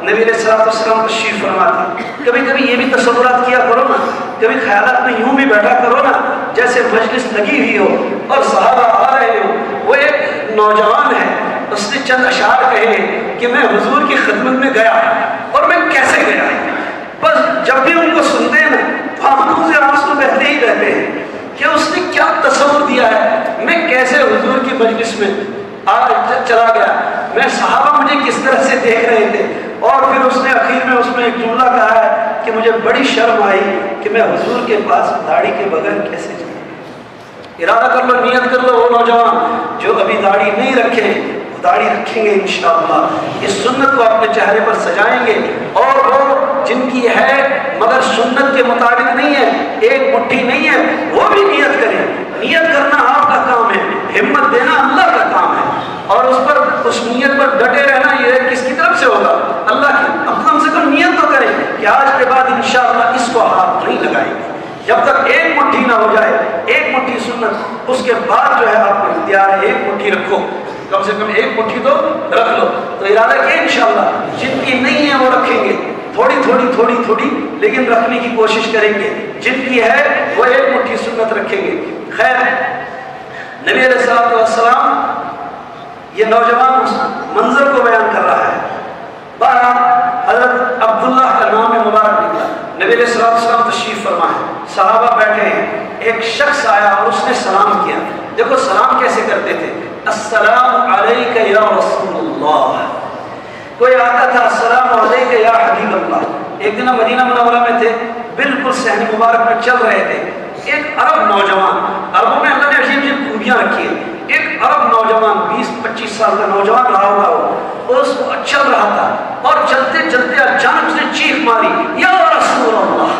نبی علیہ السلام تشریف فرماتے. کبھی کبھی یہ بھی تصورات کیا کرو نا، کبھی خیالات میں یوں بھی بیٹھا کرو نا جیسے مجلس لگی ہوئی ہو اور صحابہ آ رہے ہو. وہ ایک نوجوان ہے، اس نے چند اشعار کہے کہ میں حضور کی خدمت میں گیا اور میں کیسے گیا. بس جب بھی ان کو سنتے ہیں نا تو آنکھوں سے آنسو بہتے ہی رہتے ہیں کہ اس نے کیا تصور دیا ہے، میں کیسے حضور کی مجلس میں آج چلا گیا، میں صحابہ مجھے کس طرح سے دیکھ رہے تھے. اور پھر اس نے اخیر میں اس میں ایک جملہ کہا ہے کہ مجھے بڑی شرم آئی کہ میں حضور کے پاس داڑھی کے بغیر کیسے چلا. ارادہ کر لو، نیت کر لو، وہ نوجوان جو ابھی داڑھی نہیں رکھے وہ داڑھی رکھیں گے انشاءاللہ. اس سنت کو اپنے چہرے پر سجائیں گے. اور وہ جن کی ہے مگر سنت کے مطابق نہیں ہے، ایک مٹھی نہیں ہے، وہ بھی نیت کریں. نیت کرنا آپ کا کام ہے، ہمت دینا اللہ کا کام ہے. اور اس نیت پر ڈٹے رہنا یہ کس کی طرف سے ہوگا؟ اللہ کی. اب کم سے کم نیت تو کریں کہ آج کے بعد انشاءاللہ اس کو ہاتھ نہیں لگائیں گے. جب تک ایک مٹھی نہ ہو جائے، ایک مٹھی سنت، اس کے بعد جو ہے آپ کو اختیار ہے ایک مٹھی رکھو، کم سے کم ایک مٹھی تو رکھ لو. تو ارادہ کیا انشاءاللہ جن کی نہیں ہے وہ رکھیں گے، تھوڑی تھوڑی لیکن رکھنے کی کوشش کریں گے. جن کی ہے وہ ایک مٹھی سنت رکھیں گے. خیر، نبی علیہ السلام یہ نوجوان اس منظر کو بیان کر رہا ہے. بہرحال حضرت عبداللہ کا نام مبارک نکلا. نبی علیہ السلام تشریف فرما ہے، صحابہ بیٹھے ہیں. ایک شخص آیا اور اس نے سلام کیا. دیکھو سلام کیسے کرتے تھے، السلام علیک یا رسول اللہ. کوئی آتا تھا السلام علیک یا حبیب اللہ. ایک دن مدینہ منورہ میں تھے، بالکل صحن مبارک میں چل رہے تھے. ایک عرب نوجوان، عربوں میں اللہ نے عجیب عجیب خوبیاں رکھی ہیں. ایک عرب نوجوان 20-25 سال کا نوجوان رہا ہوگا، وہ اس کو چل رہا تھا اور چلتے چلتے اچانک اس نے چیخ ماری، یا رسول اللہ.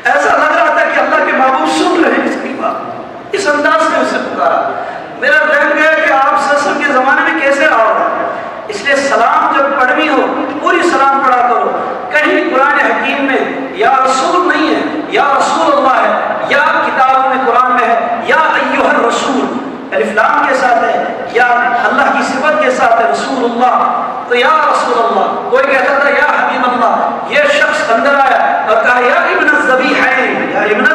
ایسا لگ رہا تھا کہ اللہ کے محبوب سن رہے ہیں اس کی بات. اس انداز میں اسے پکارا. میرا ذہن گیا کہ آپ سسم کے زمانے میں کیسے رہا ہوگا. اس لیے سلام جب پڑھنی ہو پوری سلام پڑھا کرو. کہیں قرآن حکیم میں یا رسول نہیں ہے، یا رسول اللہ ہے، یا کتابوں میں قرآن میں ہے یا ایھا الرسول الف لام کے ساتھ ہے، یا اللہ کی صفت کے ساتھ ہے رسول اللہ. تو یا رسول اللہ، کوئی کہتا تھا یا حبیب اللہ. یہ شخص اندر آیا اور کہا یا ابن الذبیحین، یا ابن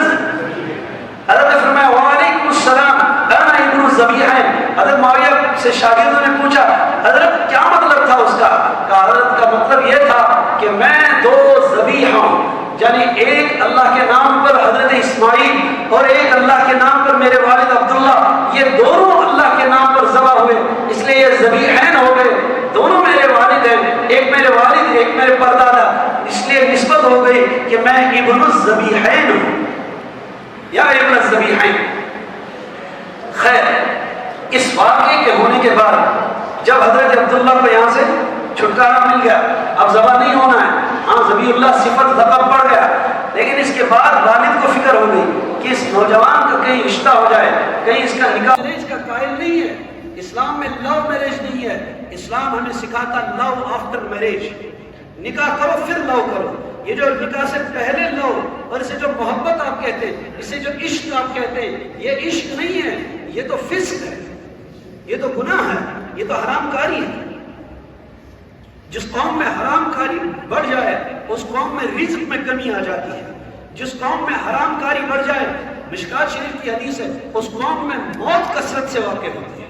حضرت نے فرمایا وعلیکم السلام انا ابن الذبیحین. حضرت معاویہ سے شاگردوں نے پوچھا حضرت کیا مطلب تھا اس کا؟ کہا حضرت کا مطلب یہ تھا کہ میں دو ذبیحہ ہوں، یعنی ایک اللہ کے نام پر حضرت اسماعیل اور ایک اللہ کے نام پر میرے والد عبداللہ، یہ دونوں اللہ کے نام پر ذبح ہوئے، اس لیے یہ ذبیحین ہو گئے. دونوں میرے والد ہیں، ایک میرے والد ایک میرے پردادا، اس لیے نسبت ہو گئی کہ میں ابن الذبیحین ہوں یا ابن الذبیحین. خیر، اس واقعے کے ہونے کے بعد جب حضرت عبداللہ کو یہاں سے چھٹکارا مل گیا، اب ذبح نہیں ہونا ہے، ہاں ذبیح اللہ صفت لقب پڑ گیا، لیکن اس کے بعد والد کو فکر ہو گئی کہ اس نوجوان کا کہیں رشتہ ہو جائے، کہیں اس کا نکاح. میرج کا قائل نہیں ہے اسلام میں، لو میرج نہیں ہے. اسلام ہمیں سکھاتا لو آفٹر میرج، نکاح کرو پھر لو کرو. یہ جو نکاح سے پہلے لو اور اسے جو محبت آپ کہتے ہیں، اسے جو عشق آپ کہتے ہیں، یہ عشق نہیں ہے، یہ تو فسق ہے، یہ تو گناہ ہے، یہ تو حرام کاری ہے. جس قوم میں حرام کاری بڑھ جائے اس قوم میں رزق میں کمی آ جاتی ہے. جس قوم میں حرام کاری بڑھ جائے، مشکات شریف کی حدیث ہے، اس قوم میں موت کثرت سے واقع ہوتی ہے.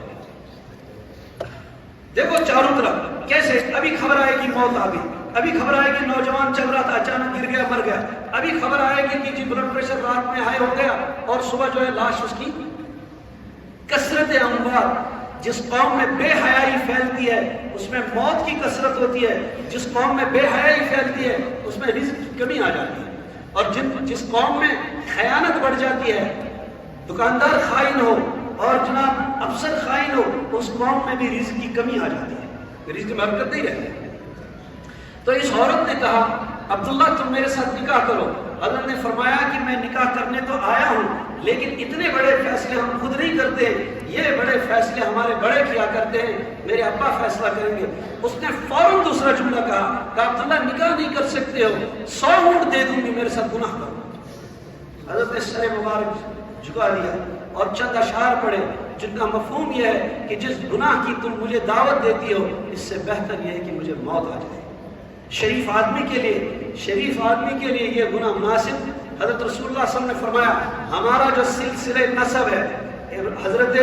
دیکھو چاروں طرف کیسے، ابھی خبر آئے گی موت آ گئی، ابھی خبر آئے گی نوجوان چل رہا تھا اچانک گر گیا مر گیا، ابھی خبر آئے گی کہ جی بلڈ پریشر رات میں ہائی ہو گیا اور صبح جو ہے لاش اس کی. کثرت اموات. جس قوم میں بے حیائی پھیلتی ہے اس میں موت کی کثرت ہوتی ہے، جس قوم میں بے حیائی پھیلتی ہے اس میں رزق کی کمی آ جاتی ہے. اور جس قوم میں خیانت بڑھ جاتی ہے، دکاندار خائن ہو اور جناب افسر خائن ہو، اس قوم میں بھی رزق کی کمی آ جاتی ہے، رزق میں برکت نہیں رہتی. تو اس عورت نے کہا عبداللہ تم میرے ساتھ نکاح کرو. حضرت نے فرمایا کہ میں نکاح کرنے تو آیا ہوں لیکن اتنے بڑے فیصلے ہم خود نہیں کرتے، یہ بڑے فیصلے ہمارے بڑے کیا کرتے ہیں، میرے ابا فیصلہ کریں گے. اس نے فوراً دوسرا جملہ کہا عبداللہ نکاح نہیں کر سکتے ہو، 100 اونٹ دے دوں گی میرے ساتھ گناہ کرو. حضرت نے سر مبارک جھکا دیا اور چند اشعار پڑھے جن کا مفہوم یہ ہے کہ جس گناہ کی تم مجھے دعوت دیتی ہو اس سے بہتر یہ ہے کہ مجھے موت آ جائے. شریف آدمی کے لیے یہ گناہ مناسب. حضرت رسول اللہ صلی اللہ علیہ وسلم نے فرمایا ہمارا جو سلسلہ نسب ہے حضرت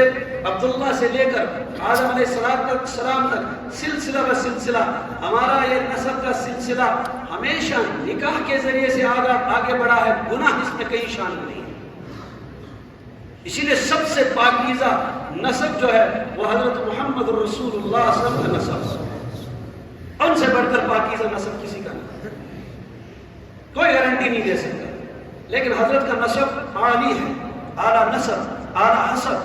عبداللہ سے لے کر آدم علیہ السلام تک سلسلہ بہ سلسلہ ہمارا یہ نسب کا سلسلہ ہمیشہ نکاح کے ذریعے سے آگے بڑھا ہے. گناہ اس میں کہیں شامل نہیں. اسی لیے سب سے پاکیزہ نسب جو ہے وہ حضرت محمد رسول اللہ صلی اللہ علیہ وسلم کا نسب. ان سے بڑھ کر پاکیزہ نسب کسی کا نہیں. کوئی گارنٹی نہیں دے سکتا. لیکن حضرت کا نسب عالی ہے, اعلیٰ نسب, اعلیٰ حسب.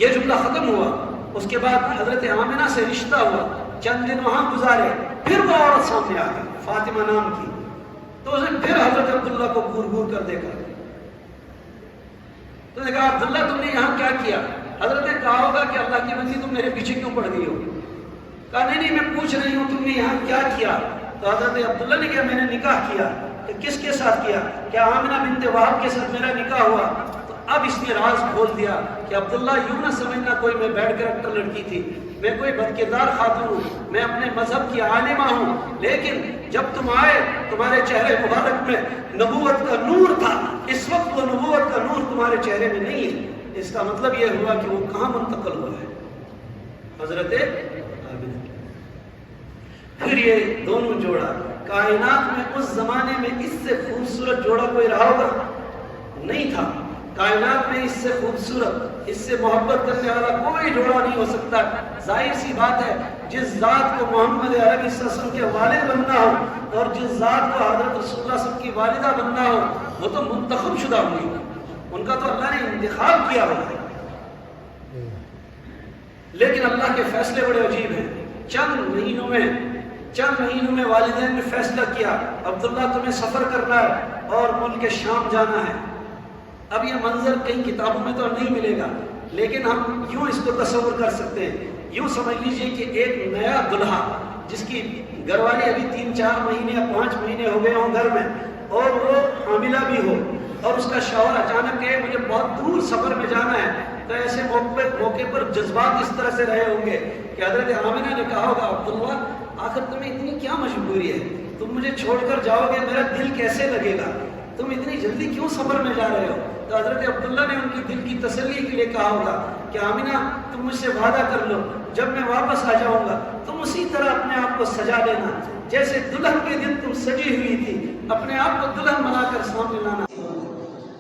یہ جملہ ختم ہوا. اس کے بعد حضرت آمنہ سے رشتہ ہوا. چند دن وہاں گزارے. پھر وہ عورت سامنے آ گئی فاطمہ نام کی. تو اسے پھر حضرت عبداللہ کو گور گور کر دیکھا. تو نے کہا عبداللہ تم نے یہاں کیا کیا؟ حضرت نے کہا ہوگا کہ اللہ کی بندی تم میرے پیچھے کیوں پڑ گئی ہو؟ کہا نہیں میں پوچھ رہی ہوں تم نے یہاں کیا کیا؟ تو حضرت عبداللہ نے کہا میں نے نکاح کیا. کہ کس کے ساتھ کیا؟ کیا آمنہ بنت وہب کے ساتھ میرا نکاح ہوا؟ تو اب اس نے راز کھول دیا کہ عبداللہ یوں نہ سمجھنا کوئی میں بیڈ کریکٹر لڑکی تھی, میں کوئی بدکردار خاتون ہوں, میں اپنے مذہب کی عالمہ ہوں. لیکن جب تم آئے تمہارے چہرے مبارک میں نبوت کا نور تھا. اس وقت وہ نبوت کا نور تمہارے چہرے میں نہیں ہے. اس کا مطلب یہ ہوا کہ وہ کہاں منتقل ہوا ہے؟ حضرت آمنہ. پھر یہ دونوں جوڑا کائنات میں اس زمانے میں اس سے خوبصورت جوڑا کوئی رہا ہوگا؟ نہیں تھا. کائنات میں اس سے خوبصورت, اس سے محبت کرنے والا کوئی جوڑا نہیں ہو سکتا. ظاہر سی بات ہے جس ذات کو محمد عربی صلی اللہ علیہ وسلم کے والد بننا ہو اور جس ذات کو حضرت رسول اللہ صلی اللہ علیہ وسلم کی والدہ بننا ہو وہ تو منتخب شدہ ہوئی. ان کا تو اللہ نے انتخاب کیا ہوا ہے. لیکن اللہ کے فیصلے بڑے عجیب ہیں. چند مہینوں میں والدین نے فیصلہ کیا عبداللہ تمہیں سفر کرنا ہے اور ملک شام جانا ہے. اب یہ منظر کئی کتابوں میں تو نہیں ملے گا, لیکن ہم یوں اس کو تصور کر سکتے ہیں. یوں سمجھ لیجئے کہ ایک نیا دلہا جس کی گھر والی ابھی 3-4 مہینے یا 5 مہینے ہو گئے ہوں گھر میں, اور وہ حاملہ بھی ہو, اور اس کا شوہر اچانک کہے مجھے بہت دور سفر میں جانا ہے. تو ایسے موقع پر جذبات اس طرح سے رہے ہوں گے کہ حضرت آمنہ نے کہا ہوگا عبداللہ آخر تمہیں اتنی کیا مجبوری ہے؟ تم مجھے چھوڑ کر جاؤ گے, میرا دل کیسے لگے گا؟ تم اتنی جلدی کیوں سفر میں جا رہے ہو؟ تو حضرت عبداللہ نے ان کی دل کی تسلی کے لیے کہا ہوگا کہ آمنہ تم مجھ سے وعدہ کر لو جب میں واپس آ جاؤں گا تم اسی طرح اپنے آپ کو سجا لینا جیسے دلہن کے دن تم سجی ہوئی تھی. اپنے آپ کو دلہن بنا کر سامنے لانا.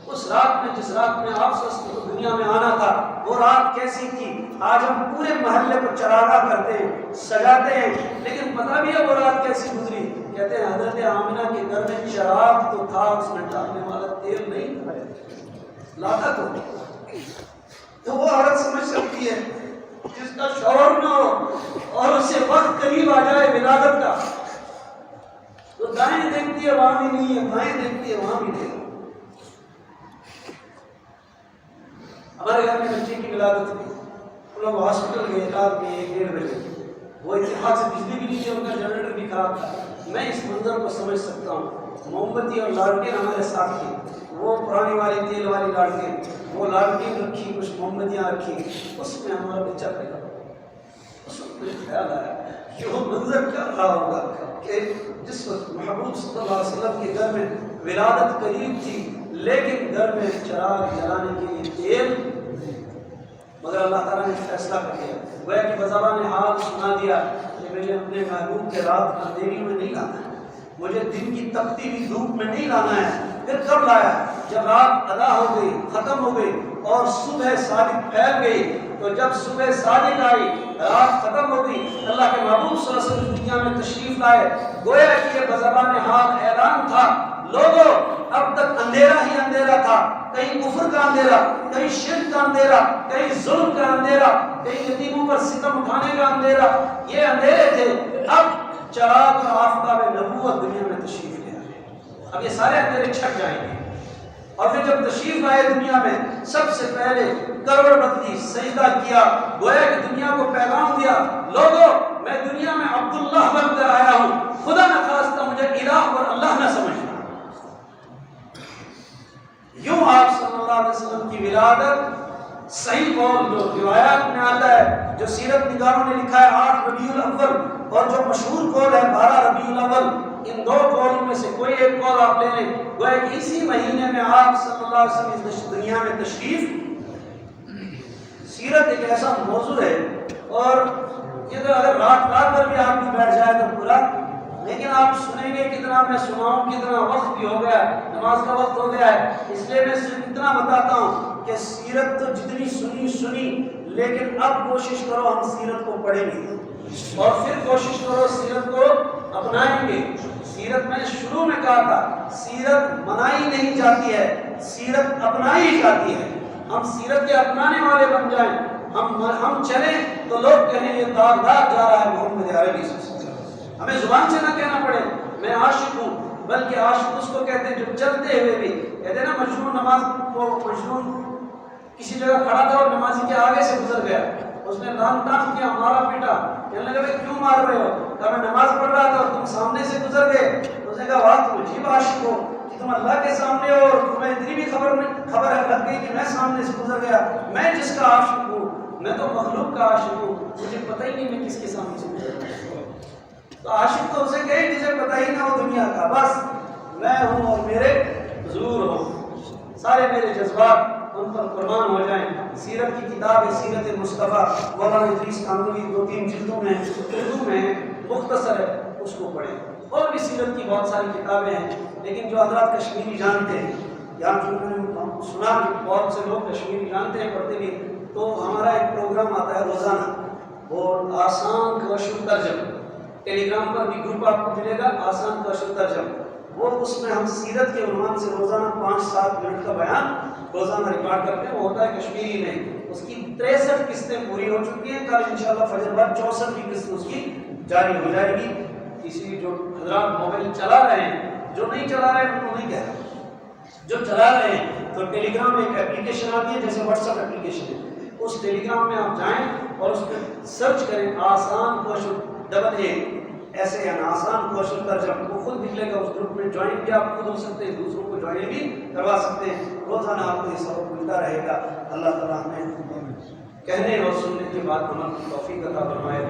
اس رات میں جس رات میں آپ سے دنیا میں آنا تھا وہ رات کیسی تھی؟ آج ہم پورے محلے کو چراغاں کرتے ہیں, سجاتے ہیں, لیکن پتہ بھی ہے وہ رات کیسی گزری. کہتے ہیں حضرت آمنہ کے گھر میں چراغ تو تھا, اس میں ڈالنے والا تیل نہیں تھا, لاتا تو وہ عورت سمجھ سکتی ہے جس کا شوہر نہ ہو اور اس سے وقت قریب آ جائے ولادت کا, تو دائیں دیکھتی ہے وہاں بھی نہیں ہے, بائیں دیکھتی ہے وہاں بھی نہیں ہے. ہمارے گھر میں بچے کی ولادت ہوئی, وہ لوگ ہاسپٹل گئے رات میں 1-1:30 بجے. وہ اتفاق سے بجلی بھی نہیں تھی, ان کا جنریٹر بھی خراب تھا. میں اس منظر کو سمجھ سکتا ہوں. موم بتی اور لالٹین ہمارے ساتھ تھی, وہ پرانی والی تیل والی لالٹین, وہ لالٹین رکھی, کچھ موم بتیاں رکھی, اس میں ہمارا بچہ پیدا ہوا. اس وقت مجھے خیال آیا کہ وہ منظر کیا رہا ہوگا کہ جس وقت محبوب صلی اللہ علیہ وسلم کے گھر میں ولادت قریب تھی لیکن گھر میں چراغ جلانے کے لیے تیل, مگر اللہ تعالیٰ نے فیصلہ کر دیا. گویا کہ بزبان حال سنا دیا کہ مجھے اپنے محبوب کے رات اندھیری میں نہیں لانا ہے, مجھے دن کی تپتی ہوئی دھوپ میں نہیں لانا ہے. پھر کب لایا؟ جب رات ادا ہو گئی, ختم ہو گئی اور صبح صادق پھیل گئی. تو جب صبح صادق آئی, رات ختم ہو گئی, اللہ کے محبوب صلی اللہ علیہ وسلم دنیا میں تشریف لائے. گویا کہ بزبان حال اعلان تھا, لوگوں اب تک اندھیرا ہی اندھیرا تھا, کہیں کفر کا اندھیرا, کہیں شرک کا اندھیرا, کہیں ظلم کا اندھیرا, کہیں یتیموں پر ستم اٹھانے کا اندھیرا. یہ اندھیرے تھے. اب چراغ اور آفتاب نبوت دنیا میں تشریف لے آئے. اب یہ سارے اندھیرے چھٹ جائیں گے. اور پھر جب تشریف لائے دنیا میں, سب سے پہلے کروڑ بندی سجدہ کیا, گویا کہ دنیا کو پیغام دیا, لوگوں میں دنیا میں عبداللہ بن کر آیا ہوں, خدا نہ خواستہ مجھے الہ اور اللہ نہ سمجھنا. یوں آپ صلی اللہ علیہ وسلم کی ولادت صحیح قول جو روایات میں آتا ہے, جو سیرت نگاروں نے لکھا ہے 8 ربیع الاول, اور جو مشہور قول ہے آپ لے لیں وہ ایک اسی مہینے میں آپ صلی اللہ علیہ وسلم اس دنیا میں تشریف. سیرت ایک ایسا موضوع ہے اور یہ تو اگر رات بھر بھی آپ کی بیٹھ جائے تو پورا، لیکن آپ سنیں گے کتنا میں سناؤں، کتنا وقت بھی ہو گیا، نماز کا وقت ہو گیا ہے. اس لیے میں صرف اتنا بتاتا ہوں کہ سیرت تو جتنی سنی لیکن اب کوشش کرو ہم سیرت کو پڑھیں گے اور پھر کوشش کرو سیرت کو اپنائیں گے. سیرت میں نے شروع میں کہا تھا سیرت منائی نہیں جاتی ہے، سیرت اپنائی جاتی ہے. ہم سیرت کے اپنانے والے بن جائیں، ہم چلیں تو لوگ کہیں یہ داغدار جا رہا ہے محمد عربی صلی اللہ علیہ وسلم. ہمیں زبان سے نہ کہنا پڑے میں عاشق ہوں، بلکہ عاشق اس کو کہتے ہیں جو چلتے ہوئے بھی کہتے ہیں نا مجنون نماز کو. مجنون کسی جگہ کھڑا تھا اور نمازی کے آگے سے گزر گیا، اس نے ران تان کیا، مارا پیٹا. کہنے لگا بھائی کیوں مار رہے ہو؟ کہا میں نماز پڑھ رہا تھا اور تم سامنے سے گزر گئے. اس نے کہا واہ تم عجیب عاشق ہو کہ تم اللہ کے سامنے ہو اور تمہیں اتنی بھی خبر لگ گئی کہ میں سامنے سے گزر گیا. میں جس کا عاشق ہوں میں تو مخلوق کا عاشق ہوں، مجھے پتہ ہی نہیں میں کس کے سامنے سے گزر گیا. تو عاشق تو اسے کہے جسے پتہ ہی نہ ہو دنیا کا، بس میں ہوں اور میرے حضور ہوں، سارے میرے جذبات ان پر قربان ہو جائیں. سیرت کی کتاب ہے سیرت مصطفیٰ، مولانا ادریس کانوی 2-3 جلدوں میں اردو میں مختصر ہے، اس کو پڑھیں. اور بھی سیرت کی بہت ساری کتابیں ہیں، لیکن جو حضرات کشمیری جانتے ہیں یا جو میں نے سنا کہ بہت سے لوگ کشمیری جانتے ہیں پڑھتے بھی، تو ہمارا ایک پروگرام آتا ہے روزانہ، وہ آسان کوشش ترجمہ. ٹیلی گرام پر بھی گروپ آپ کو ملے گا آسان کوشش ترجمہ. وہ اس میں ہم سیرت کے عنوان سے روزانہ 5-7 منٹ کا بیان روزانہ ریکارڈ کرتے ہیں. وہ ہوتا ہے کشمیری میں. اس کی 63 قسطیں پوری ہو چکی ہیں. کل انشاءاللہ فجر بعد 64ویں قسط اس کی جاری ہو جائے گی. کسی جو حضرات موبائل چلا رہے ہیں، جو نہیں چلا رہے ہیں ان کو نہیں کہہ رہا، جو چلا رہے ہیں تو ٹیلی گرام ایک اپلیکیشن آتی ہے جیسے واٹس ایپ اپلیکیشن ہے، اس ٹیلی گرام میں آپ جائیں اور اس پہ سرچ کریں آسان کوشش ایسے ہیں آسان کوشش ترجمہ. وہ خود نکلے گا. اس گروپ میں جوائن بھی آپ خود ہو سکتے ہیں، دوسروں کو جوائن بھی کروا سکتے ہیں. روزانہ آپ کو یہ سبق ملتا رہے گا. اللہ تعالیٰ ہمیں کہنے اور سننے کی بات عمل کی توفیق عطا فرمائے.